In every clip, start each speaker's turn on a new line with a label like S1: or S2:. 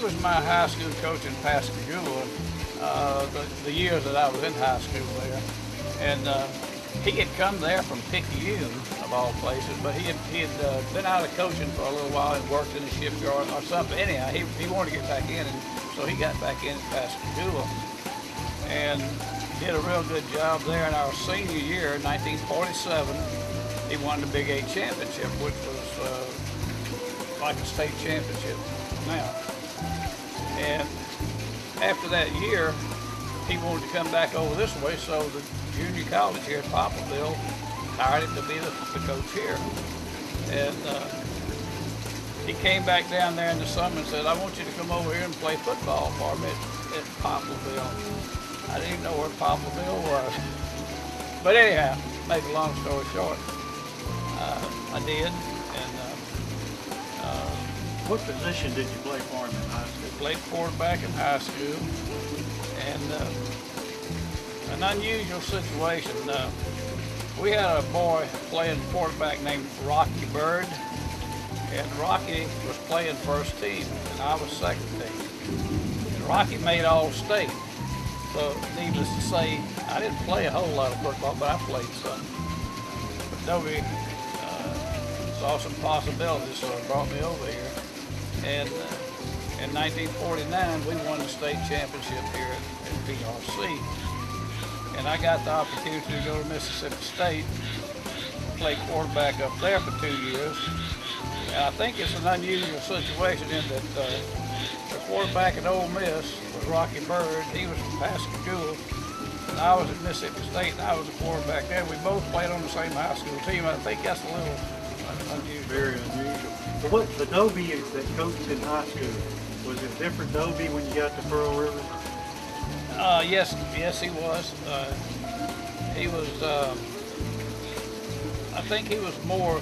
S1: was my high school coach in Pascagoula, the years that I was in high school there. And he had come there from Picayune, of all places, but he had been out of coaching for a little while and worked in the shipyard or something. Anyhow, he wanted to get back in, and so he got back in at Pascagoula and did a real good job there. In our senior year, 1947, he won the Big 8 championship, which was like a state championship now. And after that year, he wanted to come back over this way, so the junior college here at Poplarville hired him to be the coach here. And he came back down there in the summer and said, I want you to come over here and play football for me at Poplarville. I didn't even know where Poplarville was. But anyhow, make a long story short, I did. And
S2: what position did you play for him in high school?
S1: Played quarterback in high school. And an unusual situation. We had a boy playing quarterback named Rocky Bird, and Rocky was playing first team, and I was second team. And Rocky made All-State. So needless to say, I didn't play a whole lot of football, but I played some. But Dobie saw some possibilities, so he brought me over here. And in 1949, we won the state championship here at PRC. And I got the opportunity to go to Mississippi State, play quarterback up there for 2 years. And I think it's an unusual situation in that the quarterback at Ole Miss was Rocky Bird. He was from Pascagoula, and I was at Mississippi State, and I was a quarterback there. We both played on the same high school team. I think that's a little unusual.
S2: Very unusual. So what, the Dobie that coached in high school, was it different Dobie when you got to Pearl River?
S1: Yes, he was. He was. I think he was more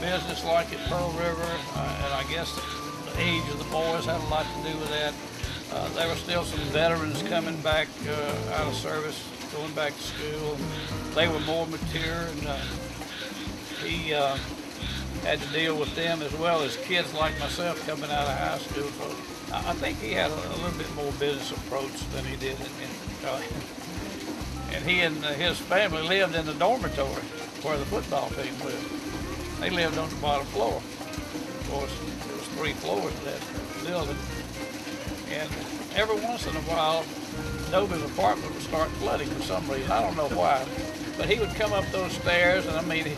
S1: business-like at Pearl River, and I guess the age of the boys had a lot to do with that. There were still some veterans coming back out of service, going back to school. They were more mature, and he had to deal with them as well as kids like myself coming out of high school. So I think he had a little bit more business approach than he did in and he and his family lived in the dormitory where the football team lived. They lived on the bottom floor. Of course, there was 3 floors of that building. And every once in a while, Dobie's apartment would start flooding for some reason. I don't know why. But he would come up those stairs, and I mean,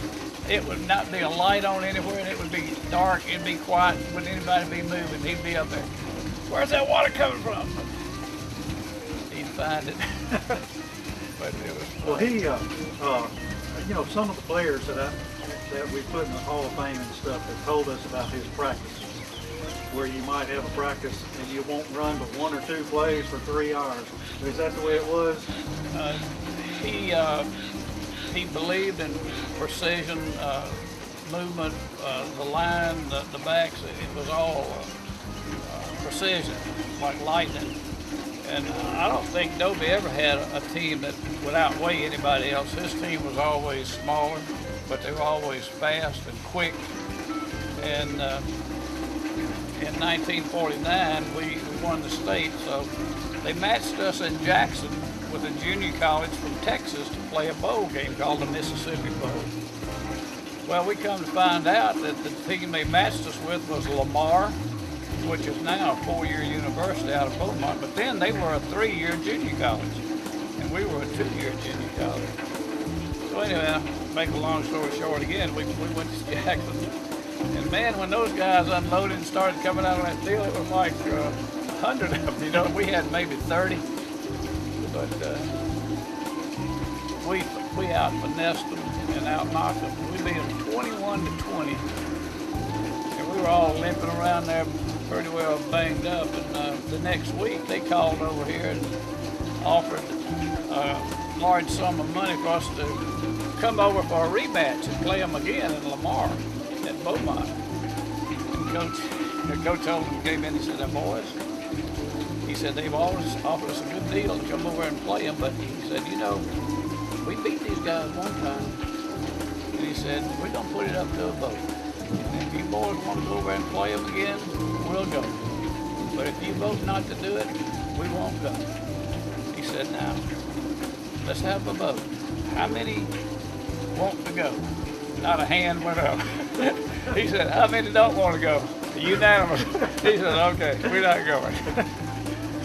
S1: it would not be a light on anywhere, and it would be dark, it'd be quiet, wouldn't anybody be moving. He'd be up there. Where's that water coming from? He'd find it. But it was
S2: well, he, you know, some of the players that we put in the Hall of Fame and stuff have told us about his practice, where you might have a practice and you won't run but 1 or 2 plays for 3 hours. Is that the way it was?
S1: He believed in precision, movement, the line, the backs. It was all precision, like lightning. And I don't think Dobie ever had a team that would outweigh anybody else. His team was always smaller, but they were always fast and quick. And in 1949, we won the state, so they matched us in Jackson with a junior college from Texas to play a bowl game called the Mississippi Bowl. Well, we come to find out that the team they matched us with was Lamar, which is now a 4-year university out of Beaumont, but then they were a 3-year junior college, and we were a 2-year junior college. So anyway, make a long story short again, we went to Jackson, and man, when those guys unloaded and started coming out on that field, it was like 100 of them, you know. We had maybe 30, but we out-finessed them and out-knocked them. We beat them 21-20, and we were all limping around there pretty well banged up, and the next week they called over here and offered a large sum of money for us to come over for a rematch and play them again in Lamar at Beaumont. And the coach told them, came in and said, boys, he said, they've always offered us a good deal to come over and play them, but he said, you know, we beat these guys one time, and he said, we're going to put it up to a vote. And if you boys want to go over and play them again, we'll go. but if you vote not to do it, we won't go. He said, now, let's have a vote. How many want to go? Not a hand went up. He said, how many don't want to go? Unanimous. He said, okay, we're not going.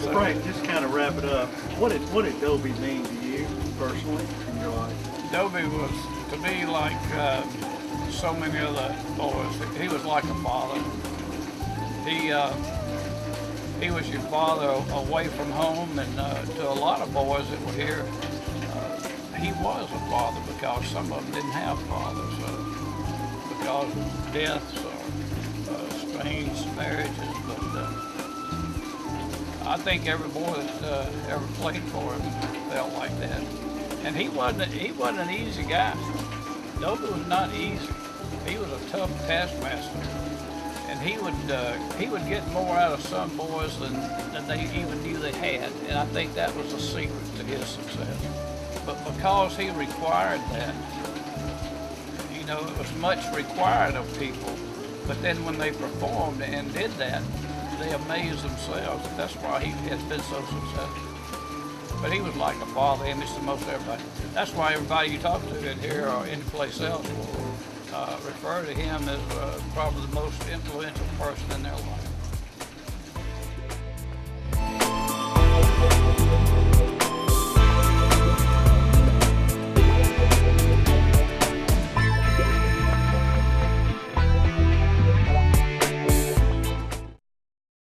S2: So, Frank, just kind of wrap it up. What did Dobie mean to you personally in your life?
S1: Dobie was, to me, like so many other boys. He was like a father. He was your father away from home, and to a lot of boys that were here, he was a father because some of them didn't have fathers, because of deaths or strange marriages. But I think every boy that ever played for him felt like that. And he wasn't an easy guy. Dobie was not easy. He was a tough taskmaster, and he would get more out of some boys than they even knew they had. And I think that was the secret to his success. But because he required that, you know, it was much required of people. But then when they performed and did that, they amazed themselves. That's why he has been so successful. But he was like a father, and it's to most everybody. That's why everybody you talk to in here or any place else will refer to him as probably the most influential person in their life.